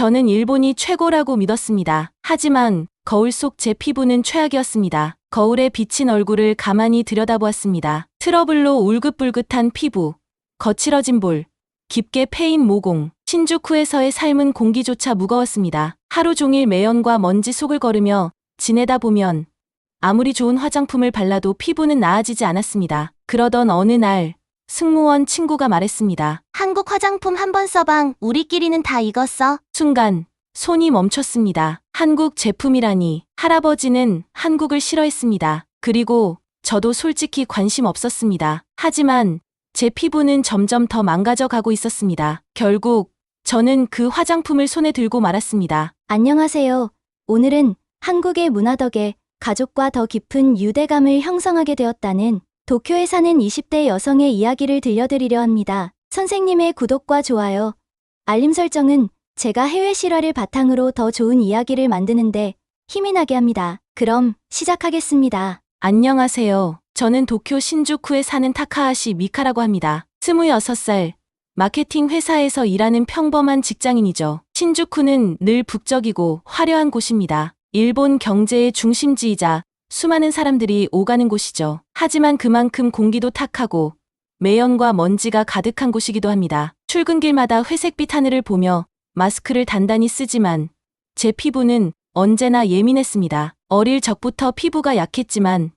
저는 일본이 최고라고 믿었습니다. 하지만 거울 속 제 피부는 최악이었습니다. 거울에 비친 얼굴을 가만히 들여다보았습니다. 트러블로 울긋불긋한 피부, 거칠어진 볼, 깊게 패인 모공, 신주쿠에서의 삶은 공기조차 무거웠습니다. 하루 종일 매연과 먼지 속을 걸으며 지내다 보면 아무리 좋은 화장품을 발라도 피부는 나아지지 않았습니다. 그러던 어느 날 승무원 친구가 말했습니다. 한국 화장품 한번 써봐. 우리끼리는 다 익었어. 순간 손이 멈췄습니다. 한국 제품이라니. 할아버지는 한국을 싫어했습니다. 그리고 저도 솔직히 관심 없었습니다. 하지만 제 피부는 점점 더 망가져 가고 있었습니다. 결국 저는 그 화장품을 손에 들고 말았습니다. 안녕하세요. 오늘은 한국의 문화 덕에 가족과 더 깊은 유대감을 형성하게 되었다는 도쿄에 사는 20대 여성의 이야기를 들려드리려 합니다. 선생님의 구독과 좋아요, 알림 설정은 제가 해외 실화를 바탕으로 더 좋은 이야기를 만드는데 힘이 나게 합니다. 그럼 시작하겠습니다. 안녕하세요. 저는 도쿄 신주쿠에 사는 타카하시 미카라고 합니다. 26살, 마케팅 회사에서 일하는 평범한 직장인이죠. 신주쿠는 늘 북적이고 화려한 곳입니다. 일본 경제의 중심지이자 수많은 사람들이 오가는 곳이죠. 하지만 그만큼 공기도 탁하고 매연과 먼지가 가득한 곳이기도 합니다. 출근길마다 회색빛 하늘을 보며 마스크를 단단히 쓰지만 제 피부는 언제나 예민했습니다. 어릴 적부터 피부가 약했지만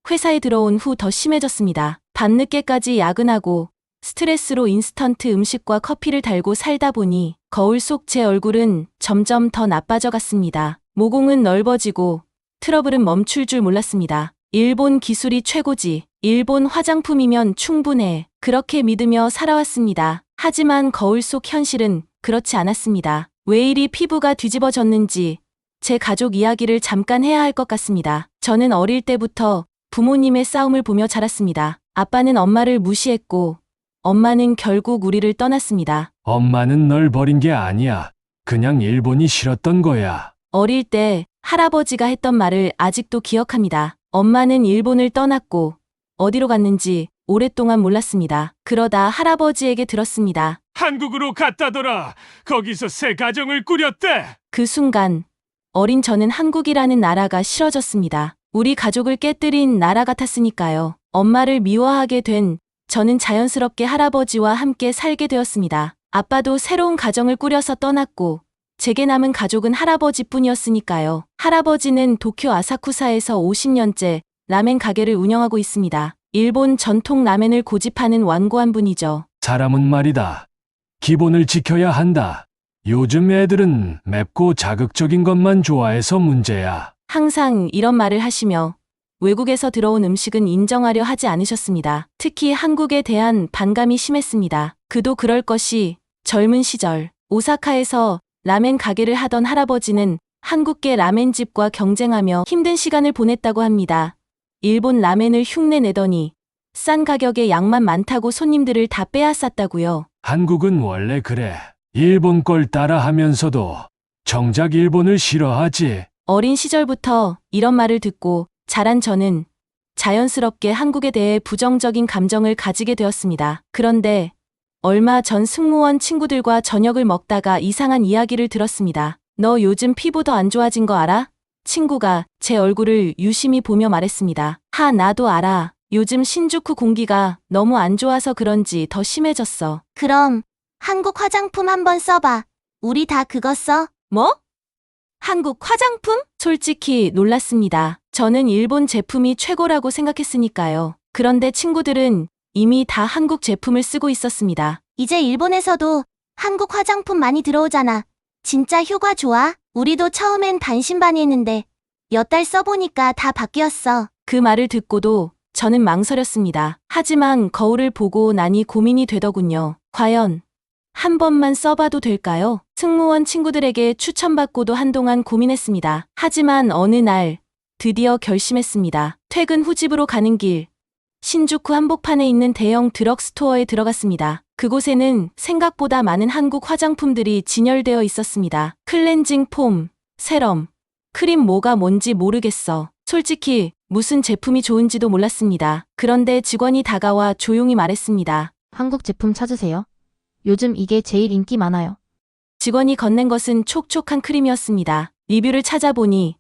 회사에 들어온 후 더 심해졌습니다. 밤늦게까지 야근하고 스트레스로 인스턴트 음식과 커피를 달고 살다 보니 거울 속 제 얼굴은 점점 더 나빠져 갔습니다. 모공은 넓어지고 트러블은 멈출 줄 몰랐습니다. 일본 기술이 최고지. 일본 화장품이면 충분해. 그렇게 믿으며 살아왔습니다. 하지만 거울 속 현실은 그렇지 않았습니다. 왜 이리 피부가 뒤집어졌는지 제 가족 이야기를 잠깐 해야 할 것 같습니다. 저는 어릴 때부터 부모님의 싸움을 보며 자랐습니다. 아빠는 엄마를 무시했고 엄마는 결국 우리를 떠났습니다. 엄마는 널 버린 게 아니야. 그냥 일본이 싫었던 거야. 어릴 때 할아버지가 했던 말을 아직도 기억합니다. 엄마는 일본을 떠났고 어디로 갔는지 오랫동안 몰랐습니다. 그러다 할아버지에게 들었습니다. 한국으로 갔다더라. 거기서 새 가정을 꾸렸대. 그 순간 어린 저는 한국이라는 나라가 싫어졌습니다. 우리 가족을 깨뜨린 나라 같았으니까요. 엄마를 미워하게 된 저는 자연스럽게 할아버지와 함께 살게 되었습니다. 아빠도 새로운 가정을 꾸려서 떠났고 제게 남은 가족은 할아버지뿐이었으니까요. 할아버지는 도쿄 아사쿠사에서 50년째 라멘 가게를 운영하고 있습니다. 일본 전통 라멘을 고집하는 완고한 분이죠. 사람은 말이다. 기본을 지켜야 한다. 요즘 애들은 맵고 자극적인 것만 좋아해서 문제야. 항상 이런 말을 하시며 외국에서 들어온 음식은 인정하려 하지 않으셨습니다. 특히 한국에 대한 반감이 심했습니다. 그도 그럴 것이 젊은 시절 오사카에서 라멘 가게를 하던 할아버지는 한국계 라멘집과 경쟁하며 힘든 시간을 보냈다고 합니다. 일본 라멘을 흉내내더니 싼 가격에 양만 많다고 손님들을 다 빼앗았다고요. 한국은 원래 그래. 일본 걸 따라하면서도 정작 일본을 싫어하지. 어린 시절부터 이런 말을 듣고 자란 저는 자연스럽게 한국에 대해 부정적인 감정을 가지게 되었습니다. 그런데 얼마 전 승무원 친구들과 저녁을 먹다가 이상한 이야기를 들었습니다. 너 요즘 피부 더 안 좋아진 거 알아? 친구가 제 얼굴을 유심히 보며 말했습니다. 나도 알아. 요즘 신주쿠 공기가 너무 안 좋아서 그런지 더 심해졌어. 그럼 한국 화장품 한번 써봐. 우리 다 그거 써. 뭐? 한국 화장품? 솔직히 놀랐습니다. 저는 일본 제품이 최고라고 생각했으니까요. 그런데 친구들은 이미 다 한국 제품을 쓰고 있었습니다. 이제 일본에서도 한국 화장품 많이 들어오잖아. 진짜 효과 좋아? 우리도 처음엔 반신반의했는데 몇 달 써보니까 다 바뀌었어. 그 말을 듣고도 저는 망설였습니다. 하지만 거울을 보고 나니 고민이 되더군요. 과연 한 번만 써봐도 될까요? 승무원 친구들에게 추천받고도 한동안 고민했습니다. 하지만 어느 날 드디어 결심했습니다. 퇴근 후 집으로 가는 길 신주쿠 한복판에 있는 대형 드럭스토어에 들어갔습니다. 그곳에는 생각보다 많은 한국 화장품들이 진열되어 있었습니다. 클렌징 폼, 세럼, 크림 뭐가 뭔지 모르겠어. 솔직히 무슨 제품이 좋은지도 몰랐습니다. 그런데 직원이 다가와 조용히 말했습니다. 한국 제품 찾으세요. 요즘 이게 제일 인기 많아요. 직원이 건넨 것은 촉촉한 크림이었습니다. 리뷰를 찾아보니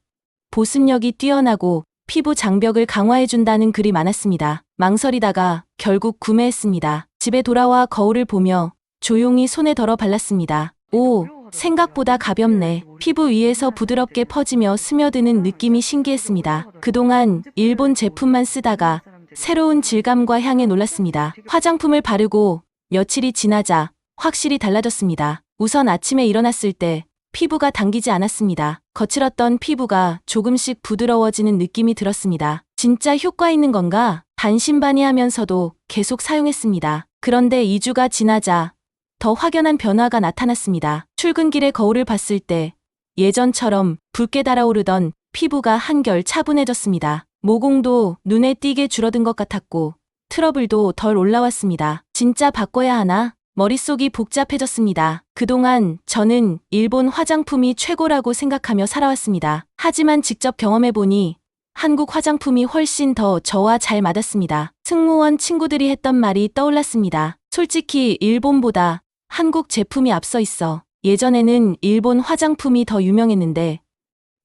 보습력이 뛰어나고 피부 장벽을 강화해준다는 글이 많았습니다. 망설이다가 결국 구매했습니다. 집에 돌아와 거울을 보며 조용히 손에 덜어 발랐습니다. 오, 생각보다 가볍네. 피부 위에서 부드럽게 퍼지며 스며드는 느낌이 신기했습니다. 그동안 일본 제품만 쓰다가 새로운 질감과 향에 놀랐습니다. 화장품을 바르고 며칠이 지나자 확실히 달라졌습니다. 우선 아침에 일어났을 때 피부가 당기지 않았습니다. 거칠었던 피부가 조금씩 부드러워지는 느낌이 들었습니다. 진짜 효과 있는 건가? 반신반의하면서도 계속 사용했습니다. 그런데 2주가 지나자 더 확연한 변화가 나타났습니다. 출근길에 거울을 봤을 때 예전처럼 붉게 달아오르던 피부가 한결 차분해졌습니다. 모공도 눈에 띄게 줄어든 것 같았고 트러블도 덜 올라왔습니다. 진짜 바꿔야 하나? 머릿속이 복잡해졌습니다. 그동안 저는 일본 화장품이 최고라고 생각하며 살아왔습니다. 하지만 직접 경험해보니 한국 화장품이 훨씬 더 저와 잘 맞았습니다. 승무원 친구들이 했던 말이 떠올랐습니다. 솔직히 일본보다 한국 제품이 앞서 있어. 예전에는 일본 화장품이 더 유명했는데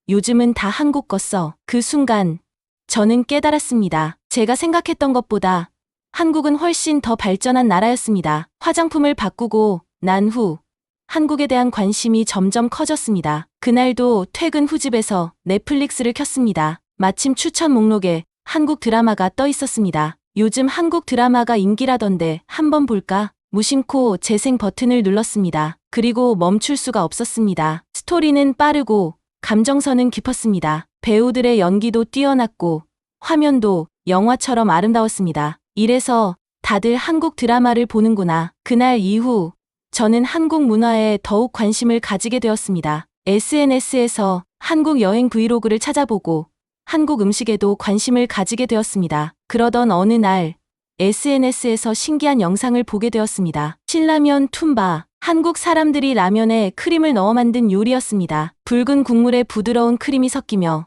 요즘은 다 한국 거 써. 그 순간 저는 깨달았습니다. 제가 생각했던 것보다 한국은 훨씬 더 발전한 나라였습니다. 화장품을 바꾸고 난 후 한국에 대한 관심이 점점 커졌습니다. 그날도 퇴근 후 집에서 넷플릭스를 켰습니다. 마침 추천 목록에 한국 드라마가 떠 있었습니다. 요즘 한국 드라마가 인기라던데 한번 볼까? 무심코 재생 버튼을 눌렀습니다. 그리고 멈출 수가 없었습니다. 스토리는 빠르고 감정선은 깊었습니다. 배우들의 연기도 뛰어났고 화면도 영화처럼 아름다웠습니다. 이래서 다들 한국 드라마를 보는구나. 그날 이후 저는 한국 문화에 더욱 관심을 가지게 되었습니다. SNS에서 한국 여행 브이로그를 찾아보고 한국 음식에도 관심을 가지게 되었습니다. 그러던 어느 날 SNS에서 신기한 영상을 보게 되었습니다. 신라면 툰바. 한국 사람들이 라면에 크림을 넣어 만든 요리였습니다. 붉은 국물에 부드러운 크림이 섞이며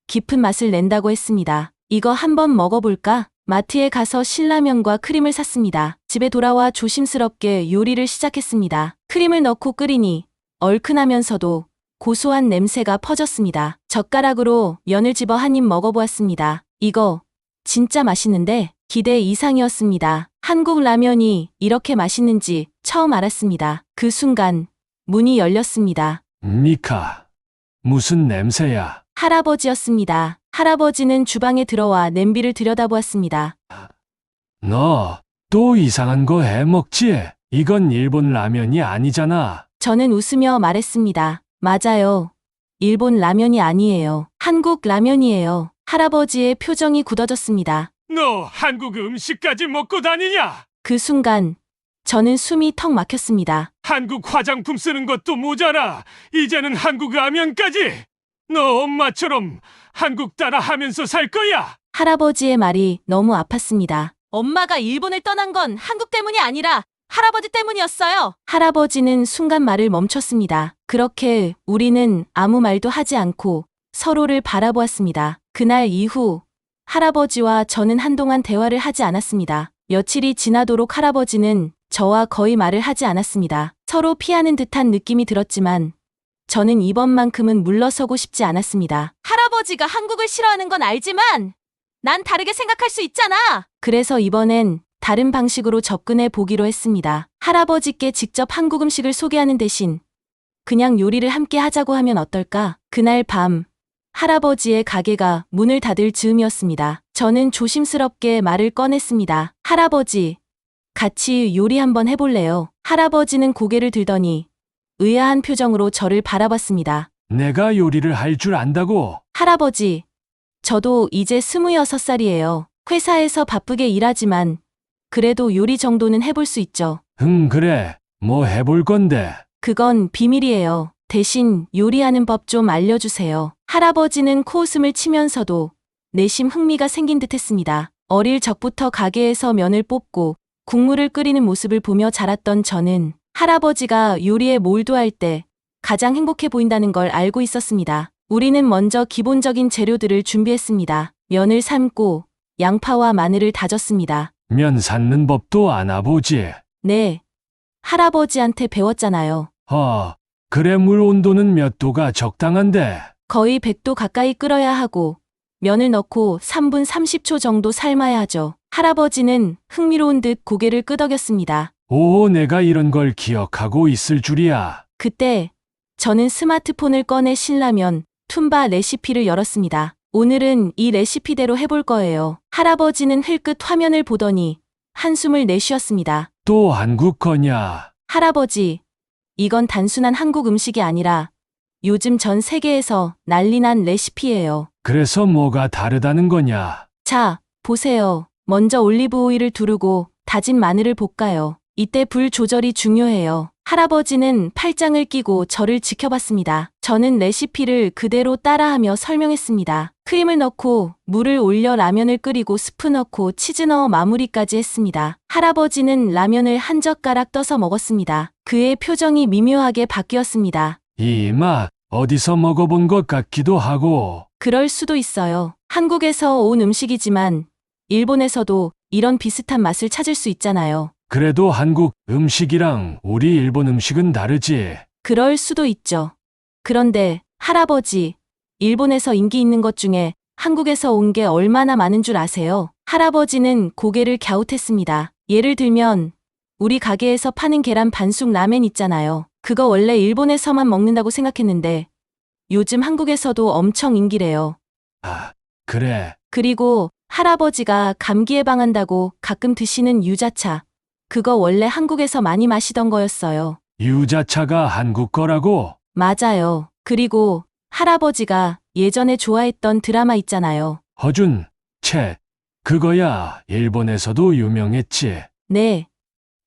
깊은 맛을 낸다고 했습니다. 이거 한번 먹어볼까? 마트에 가서 신라면과 크림을 샀습니다. 집에 돌아와 조심스럽게 요리를 시작했습니다. 크림을 넣고 끓이니 얼큰하면서도 고소한 냄새가 퍼졌습니다. 젓가락으로 면을 집어 한 입 먹어보았습니다. 이거 진짜 맛있는데 기대 이상이었습니다. 한국 라면이 이렇게 맛있는지 처음 알았습니다. 그 순간 문이 열렸습니다. 미카, 무슨 냄새야? 할아버지였습니다. 할아버지는 주방에 들어와 냄비를 들여다보았습니다. 너 또 이상한 거 해 먹지? 이건 일본 라면이 아니잖아. 저는 웃으며 말했습니다. 맞아요. 일본 라면이 아니에요. 한국 라면이에요. 할아버지의 표정이 굳어졌습니다. 너 한국 음식까지 먹고 다니냐? 그 순간 저는 숨이 턱 막혔습니다. 한국 화장품 쓰는 것도 모자라. 이제는 한국 라면까지. 너 엄마처럼 한국 따라 하면서 살 거야. 할아버지의 말이 너무 아팠습니다. 엄마가 일본을 떠난 건 한국 때문이 아니라 할아버지 때문이었어요. 할아버지는 순간 말을 멈췄습니다. 그렇게 우리는 아무 말도 하지 않고 서로를 바라보았습니다. 그날 이후 할아버지와 저는 한동안 대화를 하지 않았습니다. 며칠이 지나도록 할아버지는 저와 거의 말을 하지 않았습니다. 서로 피하는 듯한 느낌이 들었지만 저는 이번만큼은 물러서고 싶지 않았습니다. 할아버지가 한국을 싫어하는 건 알지만 난 다르게 생각할 수 있잖아. 그래서 이번엔 다른 방식으로 접근해 보기로 했습니다. 할아버지께 직접 한국 음식을 소개하는 대신 그냥 요리를 함께 하자고 하면 어떨까? 그날 밤 할아버지의 가게가 문을 닫을 즈음이었습니다. 저는 조심스럽게 말을 꺼냈습니다. 할아버지, 같이 요리 한번 해볼래요? 할아버지는 고개를 들더니 의아한 표정으로 저를 바라봤습니다. 내가 요리를 할 줄 안다고? 할아버지, 저도 이제 26살이에요. 회사에서 바쁘게 일하지만 그래도 요리 정도는 해볼 수 있죠. 그래. 뭐 해볼 건데. 그건 비밀이에요. 대신 요리하는 법 좀 알려주세요. 할아버지는 코웃음을 치면서도 내심 흥미가 생긴 듯 했습니다. 어릴 적부터 가게에서 면을 뽑고 국물을 끓이는 모습을 보며 자랐던 저는 할아버지가 요리에 몰두할 때 가장 행복해 보인다는 걸 알고 있었습니다. 우리는 먼저 기본적인 재료들을 준비했습니다. 면을 삶고 양파와 마늘을 다졌습니다. 면 삶는 법도 아나 보지. 네. 할아버지한테 배웠잖아요. 그래, 물 온도는 몇 도가 적당한데? 거의 100도 가까이 끓여야 하고 면을 넣고 3분 30초 정도 삶아야 하죠. 할아버지는 흥미로운 듯 고개를 끄덕였습니다. 오, 내가 이런 걸 기억하고 있을 줄이야. 그때 저는 스마트폰을 꺼내 신라면 툰바 레시피를 열었습니다. 오늘은 이 레시피대로 해볼 거예요. 할아버지는 흘끗 화면을 보더니 한숨을 내쉬었습니다. 또 한국 거냐? 할아버지, 이건 단순한 한국 음식이 아니라 요즘 전 세계에서 난리난 레시피예요. 그래서 뭐가 다르다는 거냐? 자, 보세요. 먼저 올리브 오일을 두르고 다진 마늘을 볶아요. 이때 불 조절이 중요해요. 할아버지는 팔짱을 끼고 저를 지켜봤습니다. 저는 레시피를 그대로 따라하며 설명했습니다. 크림을 넣고 물을 올려 라면을 끓이고 스프 넣고 치즈 넣어 마무리까지 했습니다. 할아버지는 라면을 한 젓가락 떠서 먹었습니다. 그의 표정이 미묘하게 바뀌었습니다. 이 맛 어디서 먹어본 것 같기도 하고. 그럴 수도 있어요. 한국에서 온 음식이지만 일본에서도 이런 비슷한 맛을 찾을 수 있잖아요. 그래도 한국 음식이랑 우리 일본 음식은 다르지. 그럴 수도 있죠. 그런데 할아버지, 일본에서 인기 있는 것 중에 한국에서 온 게 얼마나 많은 줄 아세요? 할아버지는 고개를 갸웃했습니다. 예를 들면 우리 가게에서 파는 계란 반숙 라멘 있잖아요. 그거 원래 일본에서만 먹는다고 생각했는데 요즘 한국에서도 엄청 인기래요. 아, 그래. 그리고 할아버지가 감기 예방한다고 가끔 드시는 유자차. 그거 원래 한국에서 많이 마시던 거였어요. 유자차가 한국 거라고? 맞아요. 그리고 할아버지가 예전에 좋아했던 드라마 있잖아요. 허준, 채. 그거야 일본에서도 유명했지. 네.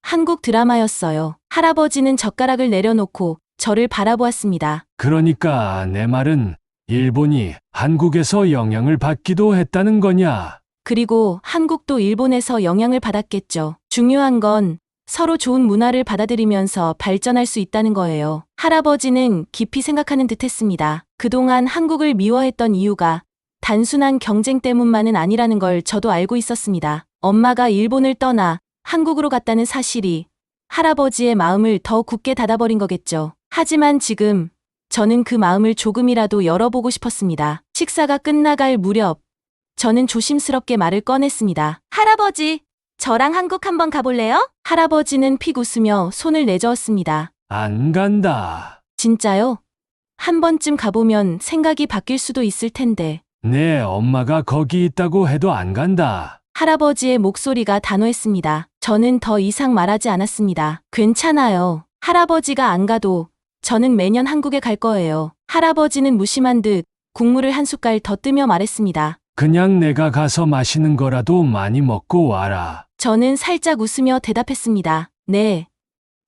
한국 드라마였어요. 할아버지는 젓가락을 내려놓고 저를 바라보았습니다. 그러니까 내 말은 일본이 한국에서 영향을 받기도 했다는 거냐? 그리고 한국도 일본에서 영향을 받았겠죠. 중요한 건 서로 좋은 문화를 받아들이면서 발전할 수 있다는 거예요. 할아버지는 깊이 생각하는 듯 했습니다. 그동안 한국을 미워했던 이유가 단순한 경쟁 때문만은 아니라는 걸 저도 알고 있었습니다. 엄마가 일본을 떠나 한국으로 갔다는 사실이 할아버지의 마음을 더 굳게 닫아버린 거겠죠. 하지만 지금 저는 그 마음을 조금이라도 열어보고 싶었습니다. 식사가 끝나갈 무렵 저는 조심스럽게 말을 꺼냈습니다. 할아버지, 저랑 한국 한번 가볼래요? 할아버지는 픽 웃으며 손을 내저었습니다. 안 간다. 진짜요? 한 번쯤 가보면 생각이 바뀔 수도 있을 텐데. 내 엄마가 거기 있다고 해도 안 간다. 할아버지의 목소리가 단호했습니다. 저는 더 이상 말하지 않았습니다. 괜찮아요. 할아버지가 안 가도 저는 매년 한국에 갈 거예요. 할아버지는 무심한 듯 국물을 한 숟갈 더 뜨며 말했습니다. 그냥 내가 가서 마시는 거라도 많이 먹고 와라. 저는 살짝 웃으며 대답했습니다. 네.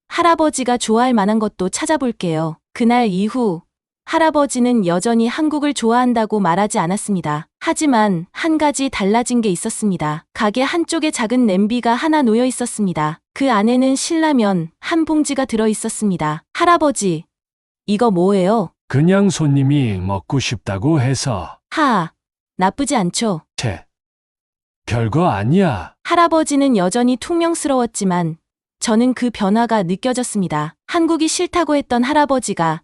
할아버지가 좋아할 만한 것도 찾아볼게요. 그날 이후 할아버지는 여전히 한국을 좋아한다고 말하지 않았습니다. 하지만 한 가지 달라진 게 있었습니다. 가게 한쪽에 작은 냄비가 하나 놓여 있었습니다. 그 안에는 신라면 한 봉지가 들어 있었습니다. 할아버지, 이거 뭐예요? 그냥 손님이 먹고 싶다고 해서. 나쁘지 않죠? 채. 별거 아니야. 할아버지는 여전히 퉁명스러웠지만 저는 그 변화가 느껴졌습니다. 한국이 싫다고 했던 할아버지가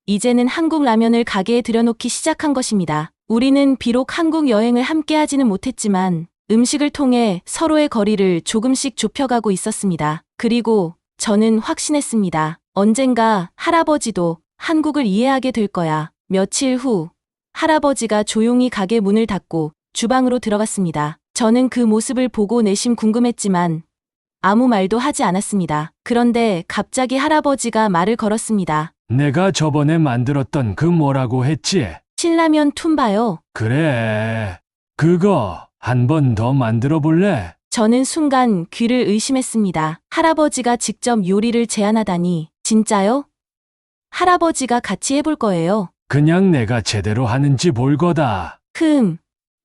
이제는 한국 라면을 가게에 들여놓기 시작한 것입니다. 우리는 비록 한국 여행을 함께 하지는 못했지만 음식을 통해 서로의 거리를 조금씩 좁혀가고 있었습니다. 그리고 저는 확신했습니다. 언젠가 할아버지도 한국을 이해하게 될 거야. 며칠 후 할아버지가 조용히 가게 문을 닫고 주방으로 들어갔습니다. 저는 그 모습을 보고 내심 궁금했지만 아무 말도 하지 않았습니다. 그런데 갑자기 할아버지가 말을 걸었습니다. 내가 저번에 만들었던 그 뭐라고 했지? 신라면 툰바요. 그래. 그거 한 번 더 만들어 볼래? 저는 순간 귀를 의심했습니다. 할아버지가 직접 요리를 제안하다니. 진짜요? 할아버지가 같이 해볼 거예요. 그냥 내가 제대로 하는지 볼 거다.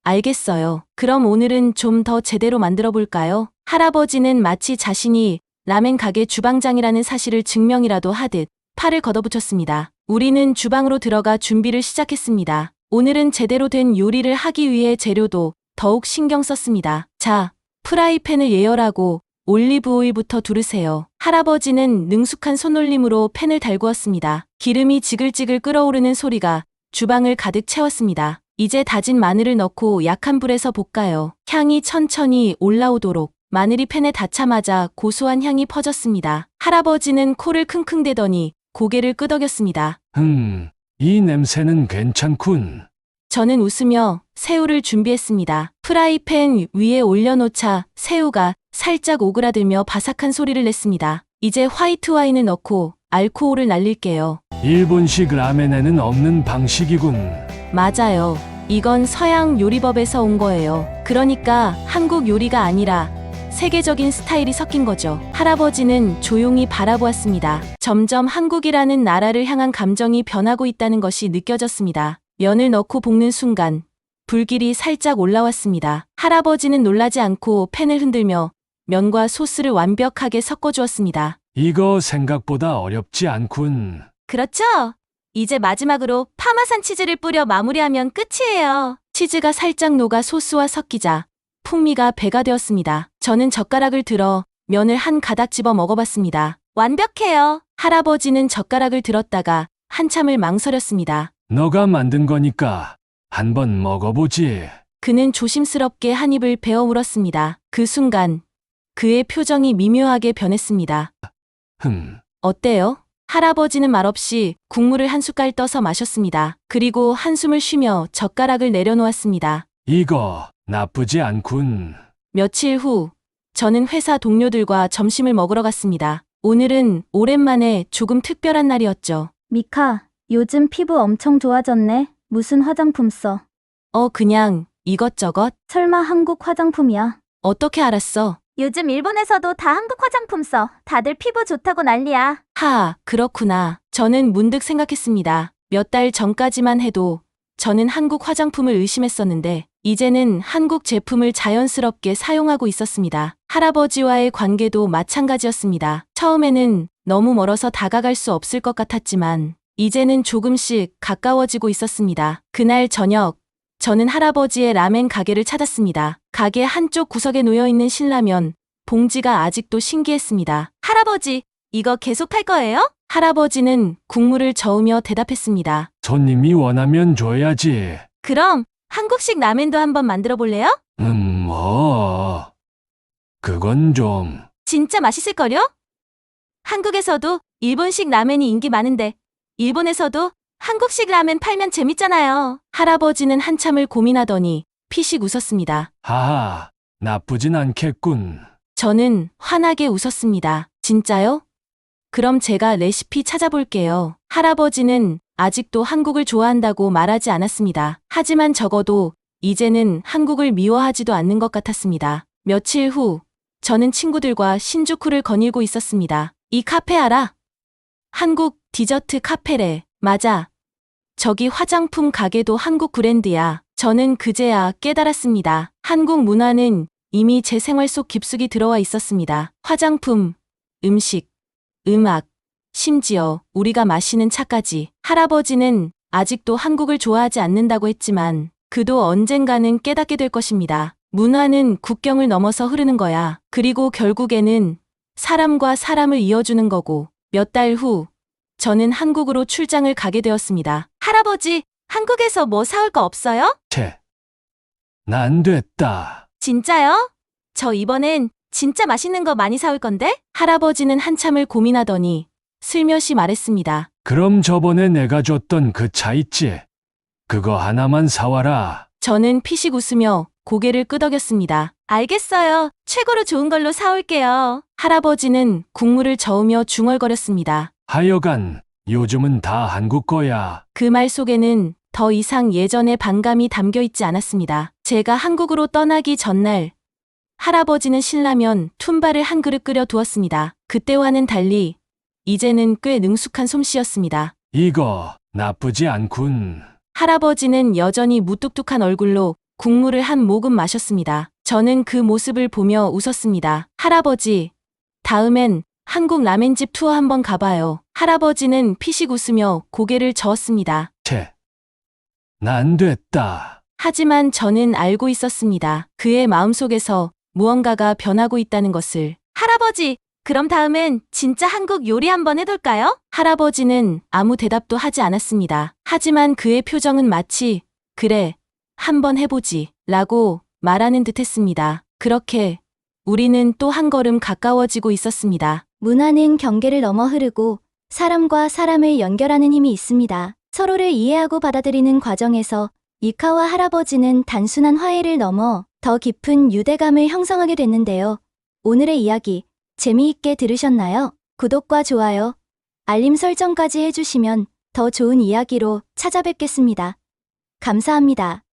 알겠어요. 그럼 오늘은 좀 더 제대로 만들어 볼까요? 할아버지는 마치 자신이 라멘 가게 주방장이라는 사실을 증명이라도 하듯 팔을 걷어붙였습니다. 우리는 주방으로 들어가 준비를 시작했습니다. 오늘은 제대로 된 요리를 하기 위해 재료도 더욱 신경 썼습니다. 자, 프라이팬을 예열하고 올리브 오일부터 두르세요. 할아버지는 능숙한 손놀림으로 팬을 달구었습니다. 기름이 지글지글 끓어오르는 소리가 주방을 가득 채웠습니다. 이제 다진 마늘을 넣고 약한 불에서 볶아요. 향이 천천히 올라오도록. 마늘이 팬에 닿자마자 고소한 향이 퍼졌습니다. 할아버지는 코를 킁킁대더니 고개를 끄덕였습니다. 이 냄새는 괜찮군. 저는 웃으며 새우를 준비했습니다. 프라이팬 위에 올려놓자 새우가 살짝 오그라들며 바삭한 소리를 냈습니다. 이제 화이트 와인을 넣고 알코올을 날릴게요. 일본식 라멘에는 없는 방식이군. 맞아요. 이건 서양 요리법에서 온 거예요. 그러니까 한국 요리가 아니라 세계적인 스타일이 섞인 거죠. 할아버지는 조용히 바라보았습니다. 점점 한국이라는 나라를 향한 감정이 변하고 있다는 것이 느껴졌습니다. 면을 넣고 볶는 순간 불길이 살짝 올라왔습니다. 할아버지는 놀라지 않고 팬을 흔들며 면과 소스를 완벽하게 섞어주었습니다. 이거 생각보다 어렵지 않군. 그렇죠? 이제 마지막으로 파마산 치즈를 뿌려 마무리하면 끝이에요. 치즈가 살짝 녹아 소스와 섞이자 풍미가 배가 되었습니다. 저는 젓가락을 들어 면을 한 가닥 집어 먹어봤습니다. 완벽해요. 할아버지는 젓가락을 들었다가 한참을 망설였습니다. 너가 만든 거니까 한번 먹어보지. 그는 조심스럽게 한 입을 베어 물었습니다. 그 순간 그의 표정이 미묘하게 변했습니다. 어때요? 할아버지는 말없이 국물을 한 숟갈 떠서 마셨습니다. 그리고 한숨을 쉬며 젓가락을 내려놓았습니다. 이거 나쁘지 않군. 며칠 후 저는 회사 동료들과 점심을 먹으러 갔습니다. 오늘은 오랜만에 조금 특별한 날이었죠. 미카, 요즘 피부 엄청 좋아졌네. 무슨 화장품 써? 그냥 이것저것. 설마 한국 화장품이야? 어떻게 알았어? 요즘 일본에서도 다 한국 화장품 써. 다들 피부 좋다고 난리야. 그렇구나. 저는 문득 생각했습니다. 몇 달 전까지만 해도 저는 한국 화장품을 의심했었는데 이제는 한국 제품을 자연스럽게 사용하고 있었습니다. 할아버지와의 관계도 마찬가지였습니다. 처음에는 너무 멀어서 다가갈 수 없을 것 같았지만 이제는 조금씩 가까워지고 있었습니다. 그날 저녁 저는 할아버지의 라멘 가게를 찾았습니다. 가게 한쪽 구석에 놓여있는 신라면 봉지가 아직도 신기했습니다. 할아버지, 이거 계속 할 거예요? 할아버지는 국물을 저으며 대답했습니다. 손님이 원하면 줘야지. 그럼 한국식 라멘도 한번 만들어 볼래요? 그건 좀. 진짜 맛있을걸요? 한국에서도 일본식 라멘이 인기 많은데 일본에서도 한국식 라멘 팔면 재밌잖아요. 할아버지는 한참을 고민하더니 피식 웃었습니다. 하하, 나쁘진 않겠군. 저는 환하게 웃었습니다. 진짜요? 그럼 제가 레시피 찾아볼게요. 할아버지는 아직도 한국을 좋아한다고 말하지 않았습니다. 하지만 적어도 이제는 한국을 미워하지도 않는 것 같았습니다. 며칠 후 저는 친구들과 신주쿠를 거닐고 있었습니다. 이 카페 알아? 한국 디저트 카페래. 맞아. 저기 화장품 가게도 한국 브랜드야. 저는 그제야 깨달았습니다. 한국 문화는 이미 제 생활 속 깊숙이 들어와 있었습니다. 화장품, 음식, 음악, 심지어 우리가 마시는 차까지. 할아버지는 아직도 한국을 좋아하지 않는다고 했지만 그도 언젠가는 깨닫게 될 것입니다. 문화는 국경을 넘어서 흐르는 거야. 그리고 결국에는 사람과 사람을 이어주는 거고. 몇 달 후 저는 한국으로 출장을 가게 되었습니다. 할아버지, 한국에서 뭐 사올 거 없어요? 난 됐다. 진짜요? 저 이번엔 진짜 맛있는 거 많이 사올 건데? 할아버지는 한참을 고민하더니 슬며시 말했습니다. 그럼 저번에 내가 줬던 그 차 있지? 그거 하나만 사와라. 저는 피식 웃으며 고개를 끄덕였습니다. 알겠어요. 최고로 좋은 걸로 사올게요. 할아버지는 국물을 저으며 중얼거렸습니다. 하여간 요즘은 다 한국 거야. 그 말 속에는 더 이상 예전의 반감이 담겨 있지 않았습니다. 제가 한국으로 떠나기 전날 할아버지는 신라면 툰바를 한 그릇 끓여 두었습니다. 그때와는 달리 이제는 꽤 능숙한 솜씨였습니다. 이거 나쁘지 않군. 할아버지는 여전히 무뚝뚝한 얼굴로 국물을 한 모금 마셨습니다. 저는 그 모습을 보며 웃었습니다. 할아버지, 다음엔 한국 라멘집 투어 한번 가봐요. 할아버지는 피식 웃으며 고개를 저었습니다. 난 됐다. 하지만 저는 알고 있었습니다. 그의 마음속에서 무언가가 변하고 있다는 것을. 할아버지, 그럼 다음엔 진짜 한국 요리 한번 해볼까요? 할아버지는 아무 대답도 하지 않았습니다. 하지만 그의 표정은 마치 그래, 한번 해보지 라고 말하는 듯 했습니다. 그렇게 우리는 또 한 걸음 가까워지고 있었습니다. 문화는 경계를 넘어 흐르고 사람과 사람을 연결하는 힘이 있습니다. 서로를 이해하고 받아들이는 과정에서 미카와 할아버지는 단순한 화해를 넘어 더 깊은 유대감을 형성하게 됐는데요. 오늘의 이야기 재미있게 들으셨나요? 구독과 좋아요, 알림 설정까지 해주시면 더 좋은 이야기로 찾아뵙겠습니다. 감사합니다.